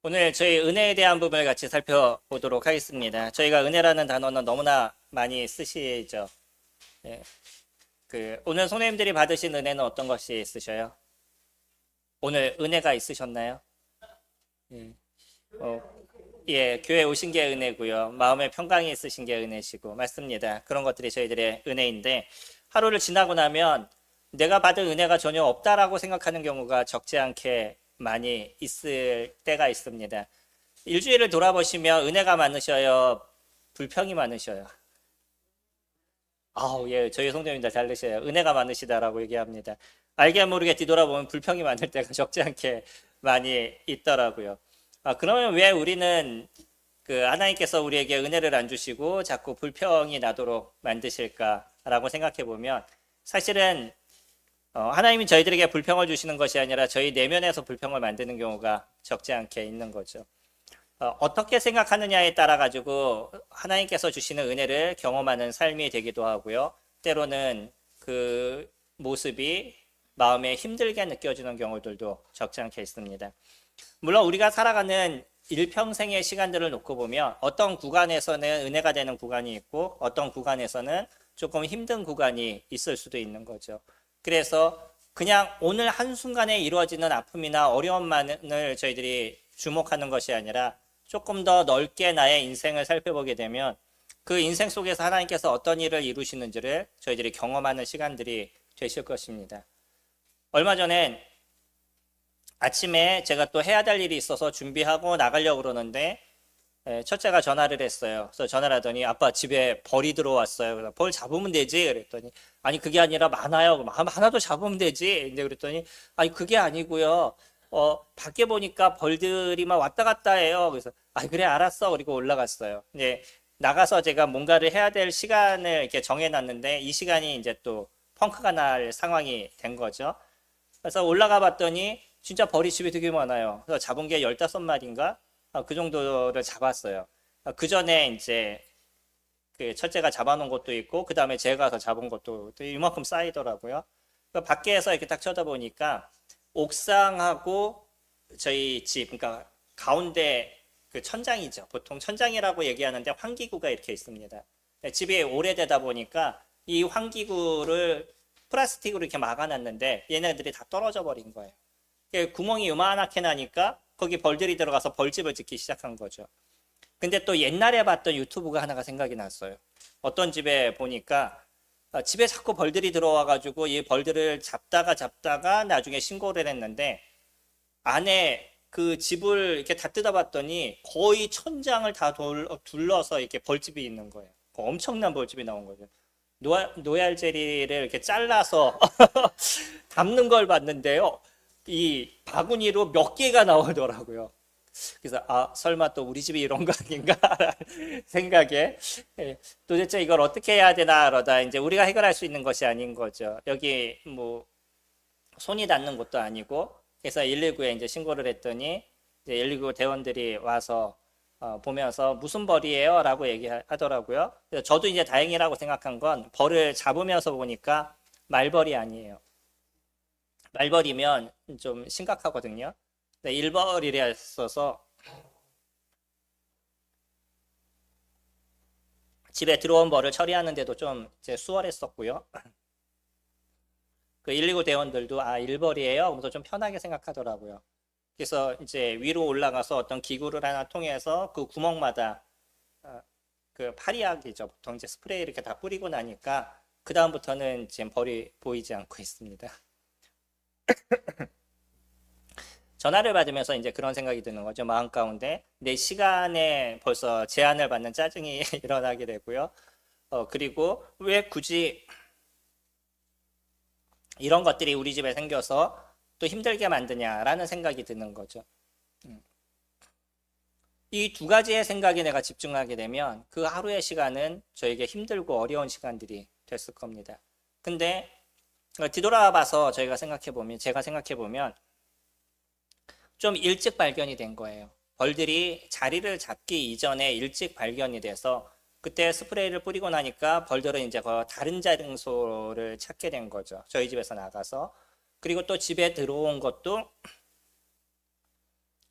오늘 저희 은혜에 대한 부분을 같이 살펴보도록 하겠습니다. 저희가 은혜라는 단어는 너무나 많이 쓰시죠. 예. 오늘 선생님들이 받으신 은혜는 어떤 것이 있으셔요? 오늘 은혜가 있으셨나요? 예. 어, 예, 교회 오신 게 은혜고요. 마음의 평강이 있으신 게 은혜시고, 맞습니다. 그런 것들이 저희들의 은혜인데, 하루를 지나고 나면 내가 받은 은혜가 전혀 없다라고 생각하는 경우가 적지 않게 많이 있을 때가 있습니다. 일주일을 돌아보시면 은혜가 많으셔요? 불평이 많으셔요? 아우, 예, 저희 성도님들 다르셔요. 은혜가 많으시다라고 얘기합니다. 알게 모르게 뒤돌아보면 불평이 많을 때가 적지 않게 많이 있더라고요. 그러면 왜 우리는 하나님께서 우리에게 은혜를 안 주시고 자꾸 불평이 나도록 만드실까라고 생각해 보면 사실은 하나님이 저희들에게 불평을 주시는 것이 아니라 저희 내면에서 불평을 만드는 경우가 적지 않게 있는 거죠. 어떻게 생각하느냐에 따라 가지고 하나님께서 주시는 은혜를 경험하는 삶이 되기도 하고요. 때로는 그 모습이 마음에 힘들게 느껴지는 경우들도 적지 않게 있습니다. 물론 우리가 살아가는 일평생의 시간들을 놓고 보면 어떤 구간에서는 은혜가 되는 구간이 있고 어떤 구간에서는 조금 힘든 구간이 있을 수도 있는 거죠. 그래서 그냥 오늘 한순간에 이루어지는 아픔이나 어려움만을 저희들이 주목하는 것이 아니라 조금 더 넓게 나의 인생을 살펴보게 되면 그 인생 속에서 하나님께서 어떤 일을 이루시는지를 저희들이 경험하는 시간들이 되실 것입니다. 얼마 전에 아침에 제가 또 해야 될 일이 있어서 준비하고 나가려고 그러는데 첫째가 전화를 했어요. 그래서 전화를 하더니 아빠 집에 벌이 들어왔어요. 그래서 벌 잡으면 되지? 그랬더니 아니 그게 아니라 많아요. 그럼 하나도 잡으면 되지? 근데 그랬더니 아니 그게 아니고요. 밖에 보니까 벌들이 막 왔다 갔다 해요. 그래서 아 그래 알았어. 그리고 올라갔어요. 이제 나가서 제가 뭔가를 해야 될 시간을 이렇게 정해놨는데 이 시간이 이제 또 펑크가 날 상황이 된 거죠. 그래서 올라가 봤더니 진짜 벌이 집에 되게 많아요. 그래서 잡은 게 15마리인가? 그 정도를 잡았어요. 그 전에 이제 그 첫째가 잡아놓은 것도 있고, 그 다음에 제가 가서 잡은 것도 이만큼 쌓이더라고요. 밖에서 이렇게 딱 쳐다보니까 옥상하고 저희 집, 그러니까 가운데 그 천장이죠. 보통 천장이라고 얘기하는데 환기구가 이렇게 있습니다. 집이 오래되다 보니까 이 환기구를 플라스틱으로 이렇게 막아놨는데 얘네들이 다 떨어져 버린 거예요. 구멍이 요만하게 나니까 거기 벌들이 들어가서 벌집을 짓기 시작한 거죠. 근데 또 옛날에 봤던 유튜브가 하나가 생각이 났어요. 어떤 집에 보니까 집에 자꾸 벌들이 들어와가지고 이 벌들을 잡다가 나중에 신고를 했는데 안에 그 집을 이렇게 다 뜯어봤더니 거의 천장을 다 둘러서 이렇게 벌집이 있는 거예요. 엄청난 벌집이 나온 거죠. 노얄제리를 이렇게 잘라서 담는 걸 봤는데요. 이 바구니로 몇 개가 나오더라고요. 그래서 설마 또 우리 집이 이런 거 아닌가 생각에 도대체 이걸 어떻게 해야 되나 그러다 이제 우리가 해결할 수 있는 것이 아닌 거죠. 여기 뭐 손이 닿는 것도 아니고 그래서 119에 이제 신고를 했더니 이제 119 대원들이 와서 보면서 무슨 벌이에요? 라고 얘기하더라고요. 그래서 저도 이제 다행이라고 생각한 건 벌을 잡으면서 보니까 말벌이 아니에요. 말벌이면 좀 심각하거든요. 일벌이라 했어서 집에 들어온 벌을 처리하는데도 좀 이제 수월했었고요. 그 119 대원들도 일벌이에요. 그래서 좀 편하게 생각하더라고요. 그래서 이제 위로 올라가서 어떤 기구를 하나 통해서 그 구멍마다 그 파리약이죠. 보통 이제 스프레이 이렇게 다 뿌리고 나니까 그 다음부터는 지금 벌이 보이지 않고 있습니다. 전화를 받으면서 이제 그런 생각이 드는 거죠. 마음 가운데 내 시간에 벌써 제한을 받는 짜증이 일어나게 되고요. 그리고 왜 굳이 이런 것들이 우리 집에 생겨서 또 힘들게 만드냐라는 생각이 드는 거죠. 이 두 가지의 생각에 내가 집중하게 되면 그 하루의 시간은 저에게 힘들고 어려운 시간들이 됐을 겁니다. 근데 뒤돌아봐서 제가 생각해보면 좀 일찍 발견이 된 거예요. 벌들이 자리를 잡기 이전에 일찍 발견이 돼서 그때 스프레이를 뿌리고 나니까 벌들은 이제 다른 장소를 찾게 된 거죠. 저희 집에서 나가서. 그리고 또 집에 들어온 것도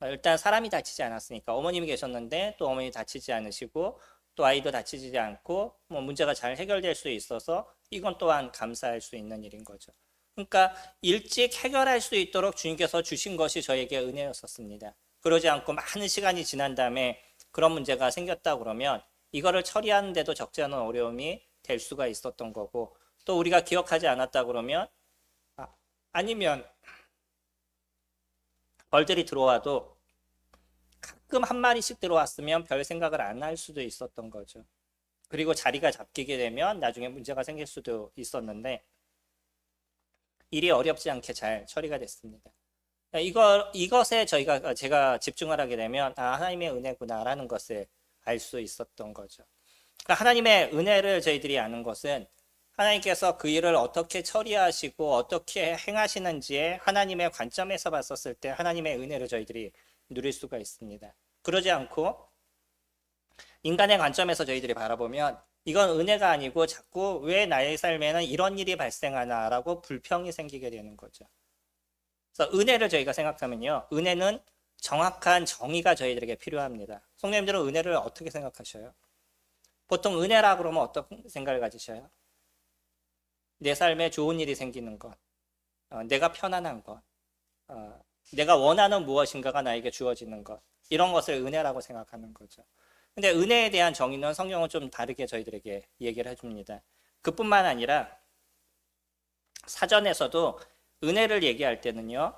일단 사람이 다치지 않았으니까 어머님이 계셨는데 또 어머니 다치지 않으시고 또 아이도 다치지 않고 뭐 문제가 잘 해결될 수 있어서 이건 또한 감사할 수 있는 일인 거죠. 그러니까 일찍 해결할 수 있도록 주님께서 주신 것이 저에게 은혜였었습니다. 그러지 않고 많은 시간이 지난 다음에 그런 문제가 생겼다 그러면 이거를 처리하는데도 적지 않은 어려움이 될 수가 있었던 거고, 또 우리가 기억하지 않았다 그러면 아니면 벌들이 들어와도 가끔 한 마리씩 들어왔으면 별 생각을 안 할 수도 있었던 거죠. 그리고 자리가 잡히게 되면 나중에 문제가 생길 수도 있었는데 일이 어렵지 않게 잘 처리가 됐습니다. 이것에 제가 집중을 하게 되면 하나님의 은혜구나라는 것을 알 수 있었던 거죠. 그러니까 하나님의 은혜를 저희들이 아는 것은 하나님께서 그 일을 어떻게 처리하시고 어떻게 행하시는지에 하나님의 관점에서 봤었을 때 하나님의 은혜를 저희들이 누릴 수가 있습니다. 그러지 않고 인간의 관점에서 저희들이 바라보면 이건 은혜가 아니고 자꾸 왜 나의 삶에는 이런 일이 발생하나라고 불평이 생기게 되는 거죠. 그래서 은혜를 저희가 생각하면요, 은혜는 정확한 정의가 저희들에게 필요합니다. 성도님들은 은혜를 어떻게 생각하셔요? 보통 은혜라 그러면 어떤 생각을 가지셔요? 내 삶에 좋은 일이 생기는 것, 내가 편안한 것, 내가 원하는 무엇인가가 나에게 주어지는 것, 이런 것을 은혜라고 생각하는 거죠. 근데 은혜에 대한 정의는 성경은 좀 다르게 저희들에게 얘기를 해줍니다. 그뿐만 아니라 사전에서도 은혜를 얘기할 때는요,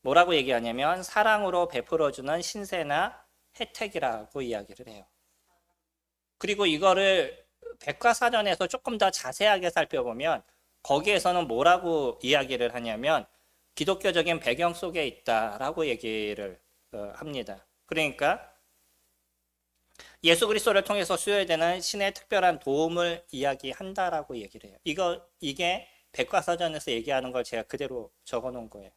뭐라고 얘기하냐면 사랑으로 베풀어주는 신세나 혜택이라고 이야기를 해요. 그리고 이거를 백과사전에서 조금 더 자세하게 살펴보면 거기에서는 뭐라고 이야기를 하냐면 기독교적인 배경 속에 있다라고 얘기를 합니다. 그러니까 예수 그리스도를 통해서 수여되는 신의 특별한 도움을 이야기한다라고 얘기를 해요. 이게 백과사전에서 얘기하는 걸 제가 그대로 적어놓은 거예요.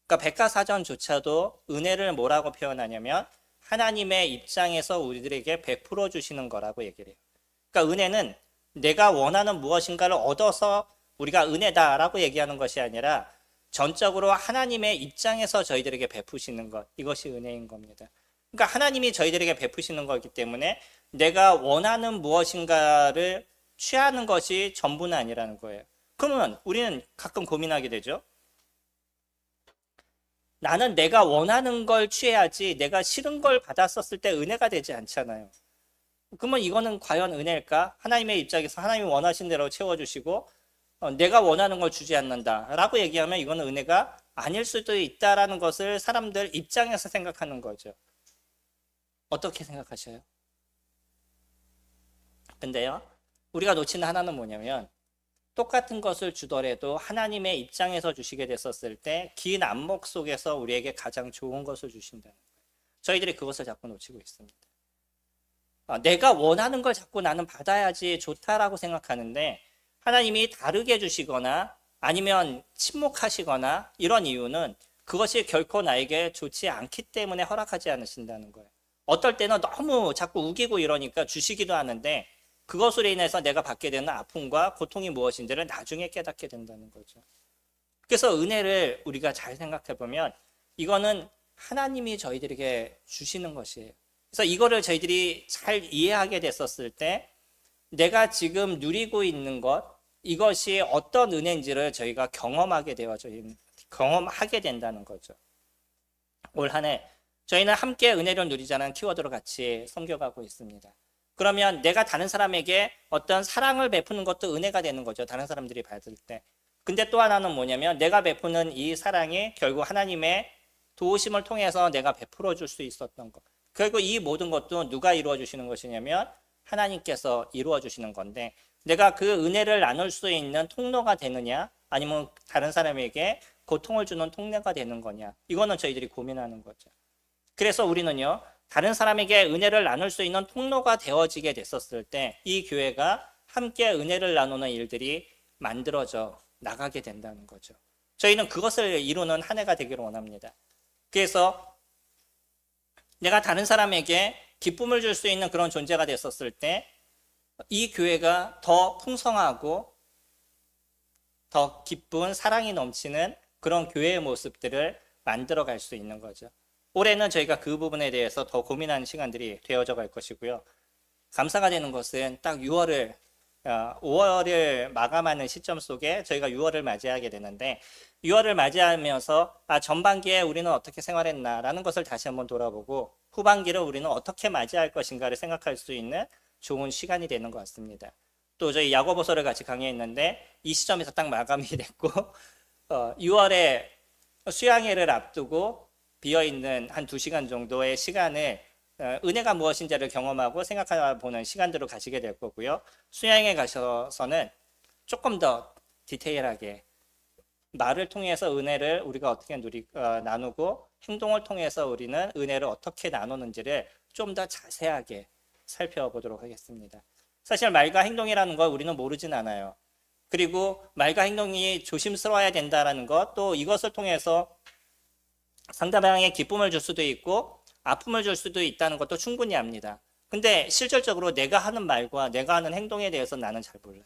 그러니까 백과사전조차도 은혜를 뭐라고 표현하냐면 하나님의 입장에서 우리들에게 베풀어 주시는 거라고 얘기를 해요. 그러니까 은혜는 내가 원하는 무엇인가를 얻어서 우리가 은혜다라고 얘기하는 것이 아니라 전적으로 하나님의 입장에서 저희들에게 베푸시는 것, 이것이 은혜인 겁니다. 그러니까 하나님이 저희들에게 베푸시는 거기 때문에 내가 원하는 무엇인가를 취하는 것이 전부는 아니라는 거예요. 그러면 우리는 가끔 고민하게 되죠. 나는 내가 원하는 걸 취해야지 내가 싫은 걸 받았었을 때 은혜가 되지 않잖아요. 그러면 이거는 과연 은혜일까? 하나님의 입장에서 하나님이 원하신 대로 채워주시고 내가 원하는 걸 주지 않는다라고 얘기하면 이거는 은혜가 아닐 수도 있다라는 것을 사람들 입장에서 생각하는 거죠. 어떻게 생각하셔요? 근데요, 우리가 놓치는 하나는 뭐냐면 똑같은 것을 주더라도 하나님의 입장에서 주시게 됐었을 때 긴 안목 속에서 우리에게 가장 좋은 것을 주신다는 거예요. 저희들이 그것을 자꾸 놓치고 있습니다. 내가 원하는 걸 자꾸 나는 받아야지 좋다라고 생각하는데 하나님이 다르게 주시거나 아니면 침묵하시거나 이런 이유는 그것이 결코 나에게 좋지 않기 때문에 허락하지 않으신다는 거예요. 어떨 때는 너무 자꾸 우기고 이러니까 주시기도 하는데 그것으로 인해서 내가 받게 되는 아픔과 고통이 무엇인지를 나중에 깨닫게 된다는 거죠. 그래서 은혜를 우리가 잘 생각해 보면 이거는 하나님이 저희들에게 주시는 것이에요. 그래서 이거를 저희들이 잘 이해하게 됐었을 때 내가 지금 누리고 있는 것, 이것이 어떤 은혜인지를 저희가 경험하게 된다는 거죠. 올 한 해 저희는 함께 은혜를 누리자는 키워드로 같이 섬겨가고 있습니다. 그러면 내가 다른 사람에게 어떤 사랑을 베푸는 것도 은혜가 되는 거죠. 다른 사람들이 받을 때. 근데 또 하나는 뭐냐면 내가 베푸는 이 사랑이 결국 하나님의 도우심을 통해서 내가 베풀어 줄 수 있었던 것. 결국 이 모든 것도 누가 이루어 주시는 것이냐면 하나님께서 이루어 주시는 건데 내가 그 은혜를 나눌 수 있는 통로가 되느냐 아니면 다른 사람에게 고통을 주는 통로가 되는 거냐, 이거는 저희들이 고민하는 거죠. 그래서 우리는요, 다른 사람에게 은혜를 나눌 수 있는 통로가 되어지게 됐었을 때 이 교회가 함께 은혜를 나누는 일들이 만들어져 나가게 된다는 거죠. 저희는 그것을 이루는 한 해가 되기를 원합니다. 그래서 내가 다른 사람에게 기쁨을 줄 수 있는 그런 존재가 됐었을 때 이 교회가 더 풍성하고 더 기쁜 사랑이 넘치는 그런 교회의 모습들을 만들어 갈 수 있는 거죠. 올해는 저희가 그 부분에 대해서 더 고민하는 시간들이 되어져 갈 것이고요. 감사가 되는 것은 딱 5월을 마감하는 시점 속에 저희가 6월을 맞이하게 되는데 6월을 맞이하면서 전반기에 우리는 어떻게 생활했나라는 것을 다시 한번 돌아보고 후반기를 우리는 어떻게 맞이할 것인가를 생각할 수 있는 좋은 시간이 되는 것 같습니다. 또 저희 야고보서를 같이 강의했는데 이 시점에서 딱 마감이 됐고 6월에 수양회를 앞두고 비어있는 한 2시간 정도의 시간을 은혜가 무엇인지를 경험하고 생각해보는 시간들로 가시게 될 거고요. 수양에 가셔서는 조금 더 디테일하게 말을 통해서 은혜를 우리가 어떻게 나누고 행동을 통해서 우리는 은혜를 어떻게 나누는지를 좀 더 자세하게 살펴보도록 하겠습니다. 사실 말과 행동이라는 걸 우리는 모르진 않아요. 그리고 말과 행동이 조심스러워야 된다는 것, 또 이것을 통해서 상대방에게 기쁨을 줄 수도 있고 아픔을 줄 수도 있다는 것도 충분히 압니다. 근데 실질적으로 내가 하는 말과 내가 하는 행동에 대해서 나는 잘 몰라요.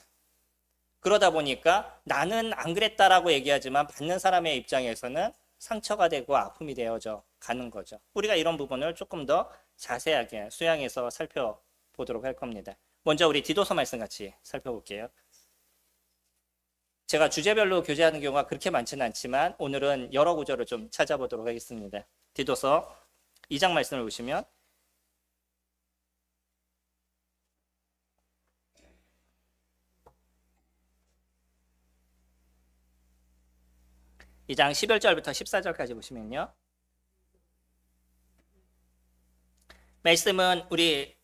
그러다 보니까 나는 안 그랬다라고 얘기하지만 받는 사람의 입장에서는 상처가 되고 아픔이 되어져 가는 거죠. 우리가 이런 부분을 조금 더 자세하게 수양해서 살펴보도록 할 겁니다. 먼저 우리 디도서 말씀 같이 살펴볼게요. 제가 주제별로 교재하는 경우가 그렇게 많지는 않지만 오늘은 여러 구절을 좀 찾아보도록 하겠습니다. 디도서 2장 말씀을 보시면 2장 11절부터 14절까지 보시면요. 말씀은 우리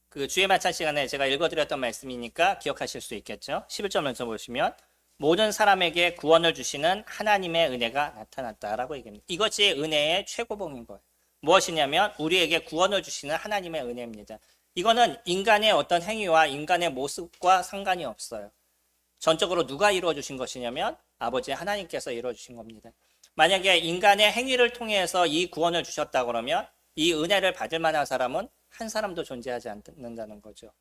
그 주의 마찬 시간에 제가 읽어드렸던 말씀이니까 기억하실 수 있겠죠. 11절 말씀 보시면 모든 사람에게 구원을 주시는 하나님의 은혜가 나타났다라고 얘기합니다. 이것이 은혜의 최고봉인 거예요. 무엇이냐면 우리에게 구원을 주시는 하나님의 은혜입니다. 이거는 인간의 어떤 행위와 인간의 모습과 상관이 없어요. 전적으로 누가 이루어 주신 것이냐면 아버지 하나님께서 이루어 주신 겁니다. 만약에 인간의 행위를 통해서 이 구원을 주셨다 그러면 이 은혜를 받을 만한 사람은 한 사람도 존재하지 않는다는 거죠.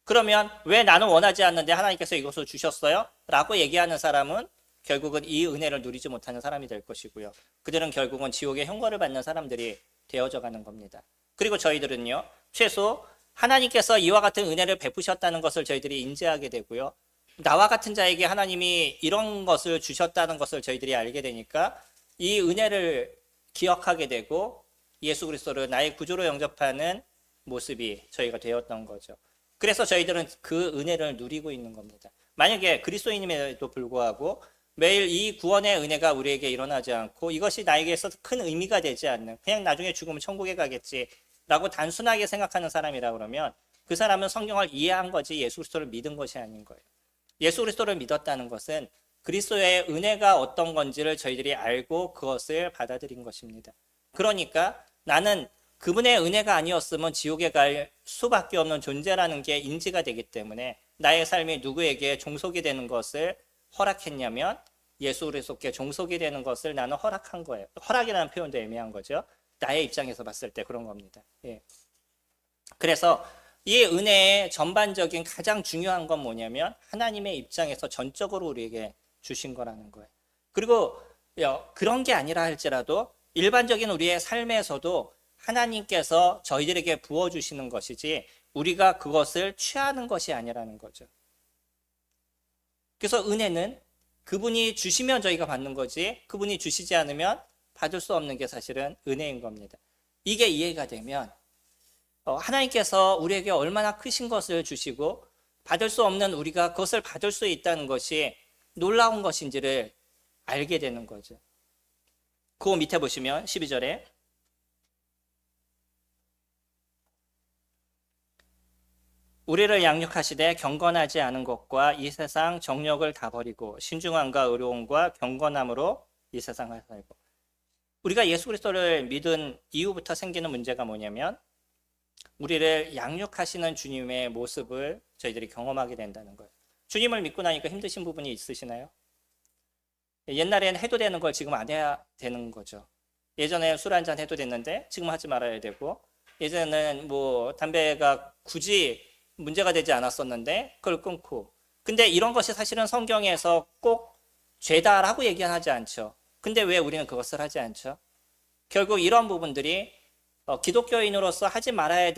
그러면 왜 나는 원하지 않는데 하나님께서 이것을 주셨어요? 라고 얘기하는 사람은 결국은 이 은혜를 누리지 못하는 사람이 될 것이고요. 그들은 결국은 지옥의 형벌을 받는 사람들이 되어져 가는 겁니다. 그리고 저희들은요, 최소 하나님께서 이와 같은 은혜를 베푸셨다는 것을 저희들이 인지하게 되고요. 나와 같은 자에게 하나님이 이런 것을 주셨다는 것을 저희들이 알게 되니까 이 은혜를 기억하게 되고 예수 그리스도를 나의 구주로 영접하는 모습이 저희가 되었던 거죠. 그래서 저희들은 그 은혜를 누리고 있는 겁니다. 만약에 그리스도인임에도 불구하고 매일 이 구원의 은혜가 우리에게 일어나지 않고 이것이 나에게 있어서 큰 의미가 되지 않는, 그냥 나중에 죽으면 천국에 가겠지라고 단순하게 생각하는 사람이라 그러면 그 사람은 성경을 이해한 거지 예수 그리스도를 믿은 것이 아닌 거예요. 예수 그리스도를 믿었다는 것은 그리스도의 은혜가 어떤 건지를 저희들이 알고 그것을 받아들인 것입니다. 그러니까 나는 그분의 은혜가 아니었으면 지옥에 갈 수밖에 없는 존재라는 게 인지가 되기 때문에 나의 삶이 누구에게 종속이 되는 것을 허락했냐면 예수 그리스도께 종속이 되는 것을 나는 허락한 거예요. 허락이라는 표현도 애매한 거죠. 나의 입장에서 봤을 때 그런 겁니다. 예. 그래서 이 은혜의 전반적인 가장 중요한 건 뭐냐면 하나님의 입장에서 전적으로 우리에게 주신 거라는 거예요. 그리고 그런 게 아니라 할지라도 일반적인 우리의 삶에서도 하나님께서 저희들에게 부어주시는 것이지 우리가 그것을 취하는 것이 아니라는 거죠. 그래서 은혜는 그분이 주시면 저희가 받는 거지 그분이 주시지 않으면 받을 수 없는 게 사실은 은혜인 겁니다. 이게 이해가 되면 하나님께서 우리에게 얼마나 크신 것을 주시고 받을 수 없는 우리가 그것을 받을 수 있다는 것이 놀라운 것인지를 알게 되는 거죠. 그 밑에 보시면 12절에 우리를 양육하시되 경건하지 않은 것과 이 세상 정욕을 다 버리고 신중함과 의로움과 경건함으로 이 세상을 살고. 우리가 예수 그리스도를 믿은 이후부터 생기는 문제가 뭐냐면 우리를 양육하시는 주님의 모습을 저희들이 경험하게 된다는 거예요. 주님을 믿고 나니까 힘드신 부분이 있으시나요? 옛날엔 해도 되는 걸 지금 안 해야 되는 거죠. 예전에 술 한잔 해도 됐는데 지금 하지 말아야 되고, 예전에는 뭐 담배가 굳이 문제가 되지 않았었는데 그걸 끊고. 근데 이런 것이 사실은 성경에서 꼭 죄다라고 얘기하지 않죠. 근데 왜 우리는 그것을 하지 않죠? 결국 이런 부분들이 기독교인으로서 하지 말아야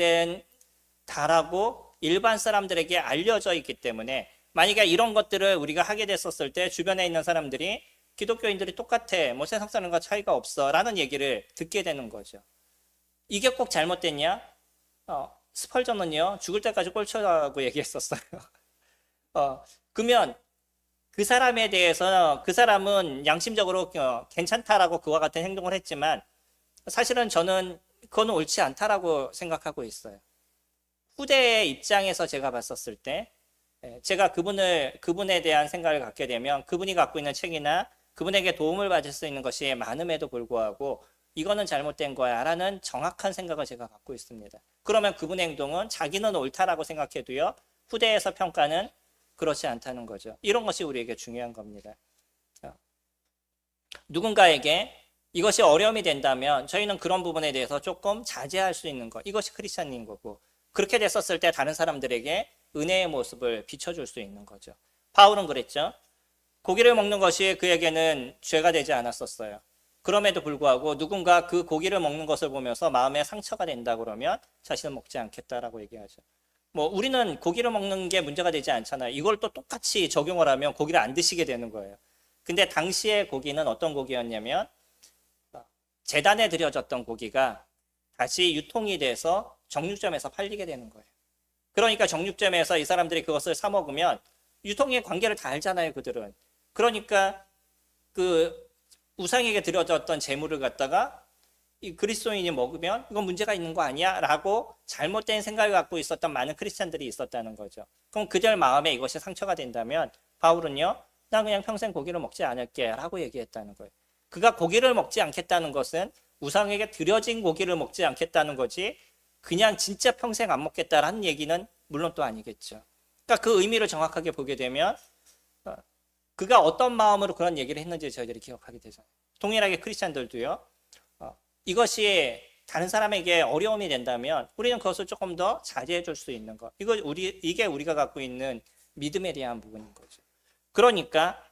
된다라고 일반 사람들에게 알려져 있기 때문에 만약에 이런 것들을 우리가 하게 됐었을 때 주변에 있는 사람들이 기독교인들이 똑같아, 뭐 세상 사람과 차이가 없어 라는 얘기를 듣게 되는 거죠. 이게 꼭 잘못됐냐? 스펄전은요 죽을 때까지 꼴초라고 얘기했었어요. 그러면 그 사람에 대해서 그 사람은 양심적으로 괜찮다라고 그와 같은 행동을 했지만 사실은 저는 그건 옳지 않다라고 생각하고 있어요. 후대의 입장에서 제가 봤었을 때 제가 그분에 대한 생각을 갖게 되면 그분이 갖고 있는 책이나 그분에게 도움을 받을 수 있는 것이 많음에도 불구하고 이거는 잘못된 거야 라는 정확한 생각을 제가 갖고 있습니다. 그러면 그분의 행동은 자기는 옳다라고 생각해도요 후대에서 평가는 그렇지 않다는 거죠. 이런 것이 우리에게 중요한 겁니다. 누군가에게 이것이 어려움이 된다면 저희는 그런 부분에 대해서 조금 자제할 수 있는 것, 이것이 크리스찬인 거고, 그렇게 됐었을 때 다른 사람들에게 은혜의 모습을 비춰줄 수 있는 거죠. 바울은 그랬죠. 고기를 먹는 것이 그에게는 죄가 되지 않았었어요. 그럼에도 불구하고 누군가 그 고기를 먹는 것을 보면서 마음에 상처가 된다 그러면 자신은 먹지 않겠다라고 얘기하죠. 뭐 우리는 고기를 먹는 게 문제가 되지 않잖아요. 이걸 또 똑같이 적용을 하면 고기를 안 드시게 되는 거예요. 근데 당시의 고기는 어떤 고기였냐면 제단에 드려졌던 고기가 다시 유통이 돼서 정육점에서 팔리게 되는 거예요. 그러니까 정육점에서 이 사람들이 그것을 사 먹으면 유통의 관계를 다 알잖아요, 그들은. 그러니까 그 우상에게 드려졌던 재물을 갖다가 이 그리스도인이 먹으면 이건 문제가 있는 거 아니야? 라고 잘못된 생각을 갖고 있었던 많은 크리스찬들이 있었다는 거죠. 그럼 그들 마음에 이것이 상처가 된다면 바울은요, 나 그냥 평생 고기를 먹지 않을게 라고 얘기했다는 거예요. 그가 고기를 먹지 않겠다는 것은 우상에게 드려진 고기를 먹지 않겠다는 거지 그냥 진짜 평생 안 먹겠다라는 얘기는 물론 또 아니겠죠. 그러니까 그 의미를 정확하게 보게 되면 그가 어떤 마음으로 그런 얘기를 했는지 저희들이 기억하게 되죠. 동일하게 크리스찬들도요. 이것이 다른 사람에게 어려움이 된다면 우리는 그것을 조금 더 자제해 줄 수 있는 것. 이게 우리가 갖고 있는 믿음에 대한 부분인 거죠. 그러니까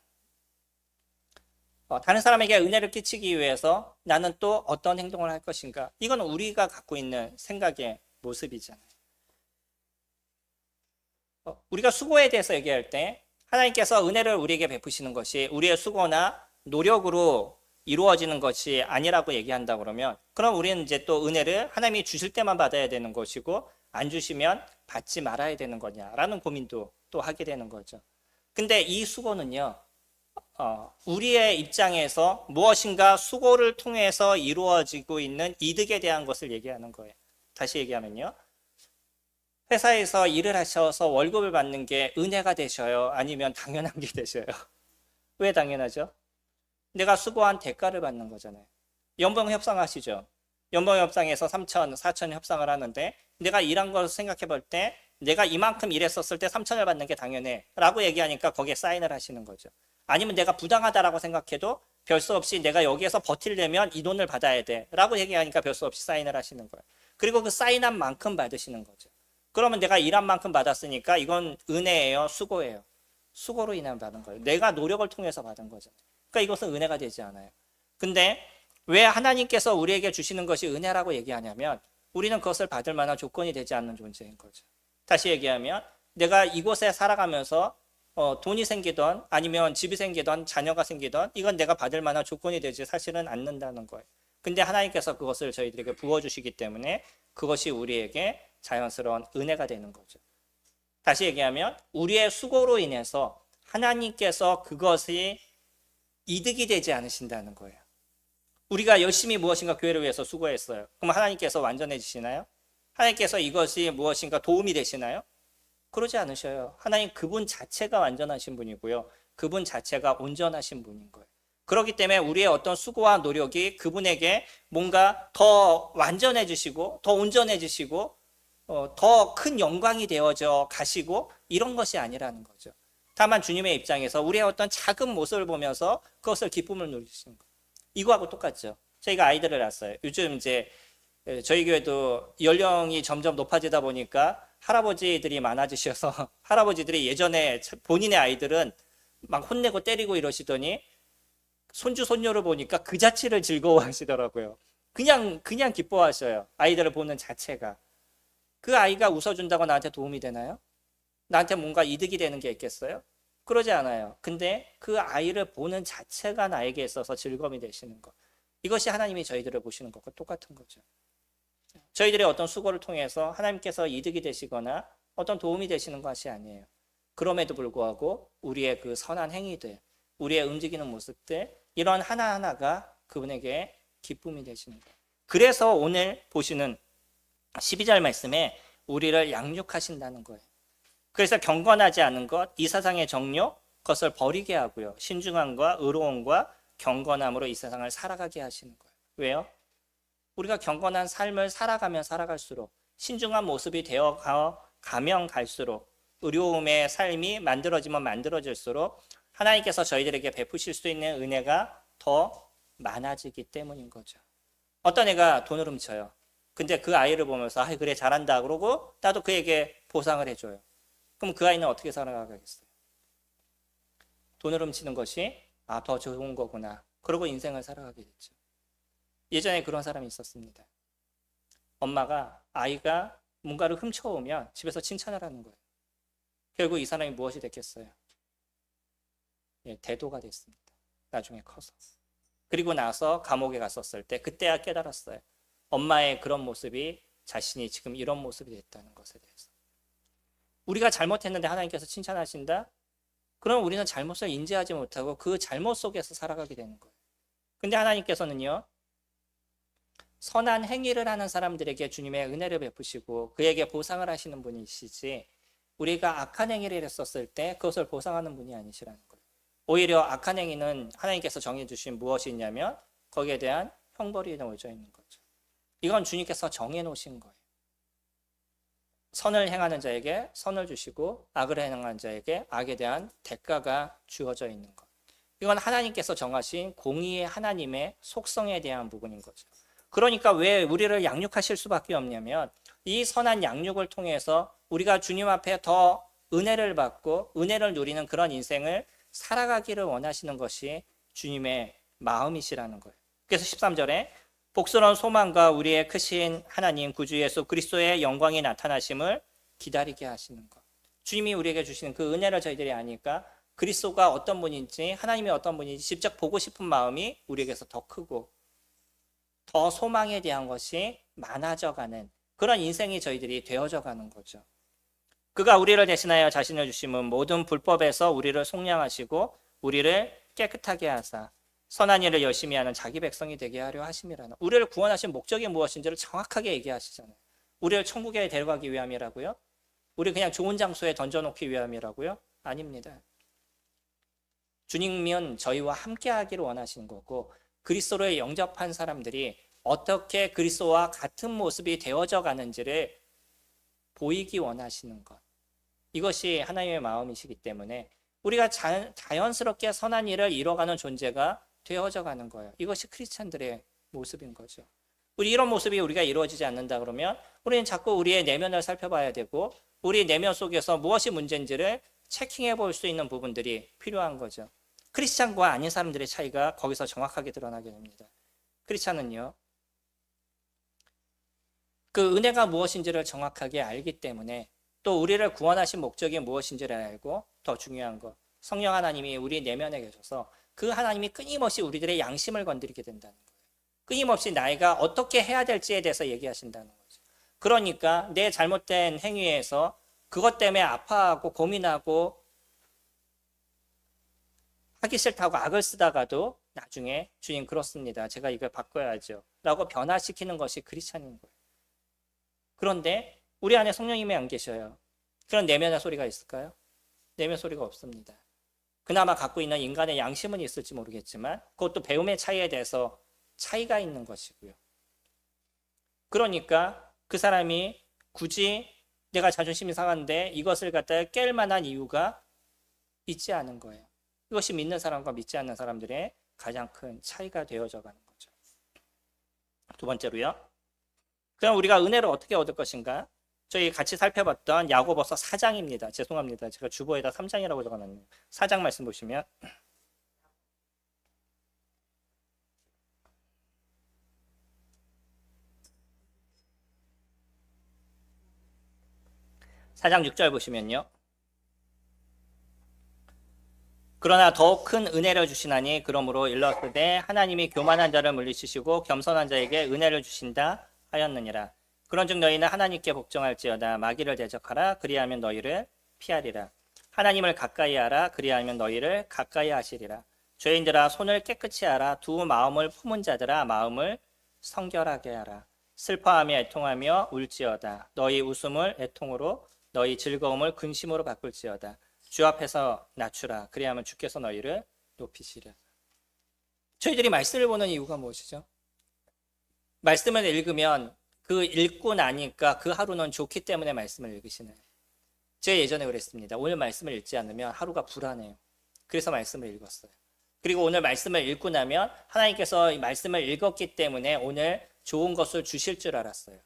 다른 사람에게 은혜를 끼치기 위해서 나는 또 어떤 행동을 할 것인가. 이건 우리가 갖고 있는 생각의 모습이잖아요. 우리가 수고에 대해서 얘기할 때 하나님께서 은혜를 우리에게 베푸시는 것이 우리의 수고나 노력으로 이루어지는 것이 아니라고 얘기한다 그러면 그럼 우리는 이제 또 은혜를 하나님이 주실 때만 받아야 되는 것이고 안 주시면 받지 말아야 되는 거냐라는 고민도 또 하게 되는 거죠. 근데 이 수고는요. 우리의 입장에서 무엇인가 수고를 통해서 이루어지고 있는 이득에 대한 것을 얘기하는 거예요. 다시 얘기하면요. 회사에서 일을 하셔서 월급을 받는 게 은혜가 되셔요? 아니면 당연한 게 되셔요? 왜 당연하죠? 내가 수고한 대가를 받는 거잖아요. 연봉 협상하시죠? 연봉 협상에서 3천, 4천 협상을 하는데 내가 일한 걸 생각해 볼 때 내가 이만큼 일했었을 때 3천을 받는 게 당연해 라고 얘기하니까 거기에 사인을 하시는 거죠. 아니면 내가 부당하다라고 생각해도 별 수 없이 내가 여기에서 버틸려면 이 돈을 받아야 돼 라고 얘기하니까 별 수 없이 사인을 하시는 거예요. 그리고 그 사인한 만큼 받으시는 거죠. 그러면 내가 일한 만큼 받았으니까 이건 은혜예요, 수고예요? 수고로 인한 받은 거예요. 내가 노력을 통해서 받은 거잖아요. 그러니까 이것은 은혜가 되지 않아요. 근데 왜 하나님께서 우리에게 주시는 것이 은혜라고 얘기하냐면 우리는 그것을 받을 만한 조건이 되지 않는 존재인 거죠. 다시 얘기하면 내가 이곳에 살아가면서 돈이 생기던 아니면 집이 생기던 자녀가 생기던 이건 내가 받을 만한 조건이 되지 사실은 않는다는 거예요. 근데 하나님께서 그것을 저희들에게 부어주시기 때문에 그것이 우리에게 자연스러운 은혜가 되는 거죠. 다시 얘기하면 우리의 수고로 인해서 하나님께서 그것이 이득이 되지 않으신다는 거예요. 우리가 열심히 무엇인가 교회를 위해서 수고했어요. 그럼 하나님께서 완전해지시나요? 하나님께서 이것이 무엇인가 도움이 되시나요? 그러지 않으셔요. 하나님 그분 자체가 완전하신 분이고요. 그분 자체가 온전하신 분인 거예요. 그렇기 때문에 우리의 어떤 수고와 노력이 그분에게 뭔가 더 완전해지시고 더 온전해지시고 더 큰 영광이 되어져 가시고 이런 것이 아니라는 거죠. 다만 주님의 입장에서 우리의 어떤 작은 모습을 보면서 그것을 기쁨을 누리시는 거예요. 이거하고 똑같죠. 저희가 아이들을 낳았어요. 요즘 이제 저희 교회도 연령이 점점 높아지다 보니까 할아버지들이 많아지셔서 할아버지들이 예전에 본인의 아이들은 막 혼내고 때리고 이러시더니 손주 손녀를 보니까 그 자체를 즐거워하시더라고요. 그냥 기뻐하셔요. 아이들을 보는 자체가. 그 아이가 웃어준다고 나한테 도움이 되나요? 나한테 뭔가 이득이 되는 게 있겠어요? 그러지 않아요. 근데 그 아이를 보는 자체가 나에게 있어서 즐거움이 되시는 것. 이것이 하나님이 저희들을 보시는 것과 똑같은 거죠. 저희들의 어떤 수고를 통해서 하나님께서 이득이 되시거나 어떤 도움이 되시는 것이 아니에요. 그럼에도 불구하고 우리의 그 선한 행위들, 우리의 움직이는 모습들, 이런 하나하나가 그분에게 기쁨이 되시는 거예요. 그래서 오늘 보시는 12절 말씀에 우리를 양육하신다는 거예요. 그래서 경건하지 않은 것, 이 세상의 정욕, 그것을 버리게 하고요. 신중함과 의로움과 경건함으로 이 세상을 살아가게 하시는 거예요. 왜요? 우리가 경건한 삶을 살아가면 살아갈수록, 신중한 모습이 되어 가면 갈수록, 의로움의 삶이 만들어지면 만들어질수록 하나님께서 저희들에게 베푸실 수 있는 은혜가 더 많아지기 때문인 거죠. 어떤 애가 돈을 훔쳐요. 근데 그 아이를 보면서 아 그래 잘한다 그러고 나도 그에게 보상을 해줘요. 그럼 그 아이는 어떻게 살아가겠어요? 돈을 훔치는 것이 더 좋은 거구나. 그러고 인생을 살아가게 됐죠. 예전에 그런 사람이 있었습니다. 엄마가 아이가 뭔가를 훔쳐오면 집에서 칭찬을 하는 거예요. 결국 이 사람이 무엇이 됐겠어요? 대도가 됐습니다. 나중에 커서. 그리고 나서 감옥에 갔었을 때 그때야 깨달았어요. 엄마의 그런 모습이 자신이 지금 이런 모습이 됐다는 것에 대해서. 우리가 잘못했는데 하나님께서 칭찬하신다? 그럼 우리는 잘못을 인지하지 못하고 그 잘못 속에서 살아가게 되는 거예요. 근데 하나님께서는요, 선한 행위를 하는 사람들에게 주님의 은혜를 베푸시고 그에게 보상을 하시는 분이시지 우리가 악한 행위를 했었을 때 그것을 보상하는 분이 아니시라는 거예요. 오히려 악한 행위는 하나님께서 정해주신 무엇이 있냐면 거기에 대한 형벌이 놓여져 있는 거죠. 이건 주님께서 정해놓으신 거예요. 선을 행하는 자에게 선을 주시고 악을 행하는 자에게 악에 대한 대가가 주어져 있는 것. 이건 하나님께서 정하신 공의의 하나님의 속성에 대한 부분인 거죠. 그러니까 왜 우리를 양육하실 수밖에 없냐면 이 선한 양육을 통해서 우리가 주님 앞에 더 은혜를 받고 은혜를 누리는 그런 인생을 살아가기를 원하시는 것이 주님의 마음이시라는 거예요. 그래서 13절에 복스러운 소망과 우리의 크신 하나님 구주 예수 그리스도의 영광이 나타나심을 기다리게 하시는 것. 주님이 우리에게 주시는 그 은혜를 저희들이 아니까 그리스도가 어떤 분인지 하나님이 어떤 분인지 직접 보고 싶은 마음이 우리에게서 더 크고 더 소망에 대한 것이 많아져가는 그런 인생이 저희들이 되어져가는 거죠. 그가 우리를 대신하여 자신을 주심은 모든 불법에서 우리를 속량하시고 우리를 깨끗하게 하사 선한 일을 열심히 하는 자기 백성이 되게 하려 하심이라는, 우리를 구원하신 목적이 무엇인지를 정확하게 얘기하시잖아요. 우리를 천국에 데려가기 위함이라고요? 우리 그냥 좋은 장소에 던져놓기 위함이라고요? 아닙니다. 주님은 저희와 함께 하기를 원하시는 거고 그리스도를 영접한 사람들이 어떻게 그리스도와 같은 모습이 되어져 가는지를 보이기 원하시는 것. 이것이 하나님의 마음이시기 때문에 우리가 자연스럽게 선한 일을 이뤄가는 존재가 되어져 가는 거예요. 이것이 크리스찬들의 모습인 거죠. 우리 이런 모습이 우리가 이루어지지 않는다 그러면 우리는 자꾸 우리의 내면을 살펴봐야 되고 우리 내면 속에서 무엇이 문제인지를 체킹해 볼 수 있는 부분들이 필요한 거죠. 크리스찬과 아닌 사람들의 차이가 거기서 정확하게 드러나게 됩니다. 크리스찬은요, 그 은혜가 무엇인지를 정확하게 알기 때문에 또 우리를 구원하신 목적이 무엇인지를 알고 더 중요한 것, 성령 하나님이 우리 내면에 계셔서 그 하나님이 끊임없이 우리들의 양심을 건드리게 된다는 거예요. 끊임없이 나이가 어떻게 해야 될지에 대해서 얘기하신다는 거죠. 그러니까 내 잘못된 행위에서 그것 때문에 아파하고 고민하고 하기 싫다고 악을 쓰다가도 나중에 주님 그렇습니다. 제가 이걸 바꿔야죠. 라고 변화시키는 것이 크리스찬인 거예요. 그런데 우리 안에 성령님이 안 계셔요. 그런 내면의 소리가 있을까요? 내면 소리가 없습니다. 그나마 갖고 있는 인간의 양심은 있을지 모르겠지만 그것도 배움의 차이에 대해서 차이가 있는 것이고요. 그러니까 그 사람이 굳이 내가 자존심이 상한데 이것을 갖다 깰 만한 이유가 있지 않은 거예요. 이것이 믿는 사람과 믿지 않는 사람들의 가장 큰 차이가 되어져 가는 거죠. 두 번째로요. 그럼 우리가 은혜를 어떻게 얻을 것인가? 저희 같이 살펴봤던 야고보서 4장입니다. 죄송합니다. 제가 주보에다 3장이라고 적어놨네요. 4장 말씀 보시면 4장 6절 보시면요. 그러나 더욱 큰 은혜를 주시나니 그러므로 일렀으되 하나님이 교만한 자를 물리치시고 겸손한 자에게 은혜를 주신다 하였느니라. 그런즉 너희는 하나님께 복종할지어다. 마귀를 대적하라. 그리하면 너희를 피하리라. 하나님을 가까이 하라. 그리하면 너희를 가까이 하시리라. 죄인들아 손을 깨끗이 하라. 두 마음을 품은 자들아 마음을 성결하게 하라. 슬퍼하며 애통하며 울지어다. 너희 웃음을 애통으로 너희 즐거움을 근심으로 바꿀지어다. 주 앞에서 낮추라. 그리하면 주께서 너희를 높이시리라. 저희들이 말씀을 보는 이유가 무엇이죠? 말씀을 읽으면 그 읽고 나니까 그 하루는 좋기 때문에 말씀을 읽으시나요? 제가 예전에 그랬습니다. 오늘 말씀을 읽지 않으면 하루가 불안해요. 그래서 말씀을 읽었어요. 그리고 오늘 말씀을 읽고 나면 하나님께서 이 말씀을 읽었기 때문에 오늘 좋은 것을 주실 줄 알았어요.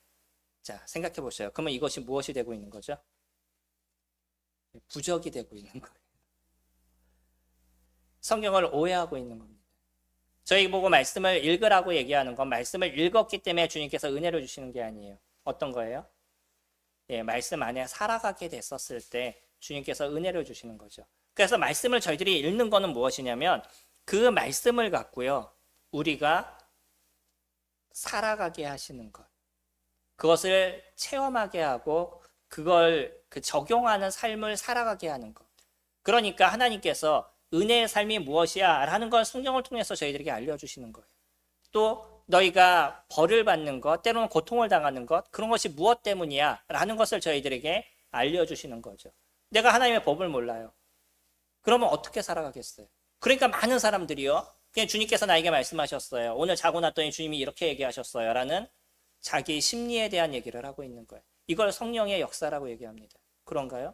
자, 생각해 보세요. 그러면 이것이 무엇이 되고 있는 거죠? 부적이 되고 있는 거예요. 성경을 오해하고 있는 겁니다. 저희 보고 말씀을 읽으라고 얘기하는 건 말씀을 읽었기 때문에 주님께서 은혜를 주시는 게 아니에요. 어떤 거예요? 예, 말씀 안에 살아가게 됐었을 때 주님께서 은혜를 주시는 거죠. 그래서 말씀을 저희들이 읽는 거는 무엇이냐면 그 말씀을 갖고요. 우리가 살아가게 하시는 것. 그것을 체험하게 하고 그걸 적용하는 삶을 살아가게 하는 것. 그러니까 하나님께서 은혜의 삶이 무엇이야? 라는 걸 성경을 통해서 저희들에게 알려주시는 거예요. 또 너희가 벌을 받는 것, 때로는 고통을 당하는 것, 그런 것이 무엇 때문이야? 라는 것을 저희들에게 알려주시는 거죠. 내가 하나님의 법을 몰라요. 그러면 어떻게 살아가겠어요? 그러니까 많은 사람들이요. 그냥 주님께서 나에게 말씀하셨어요. 오늘 자고 났더니 주님이 이렇게 얘기하셨어요. 라는 자기 심리에 대한 얘기를 하고 있는 거예요. 이걸 성령의 역사라고 얘기합니다. 그런가요?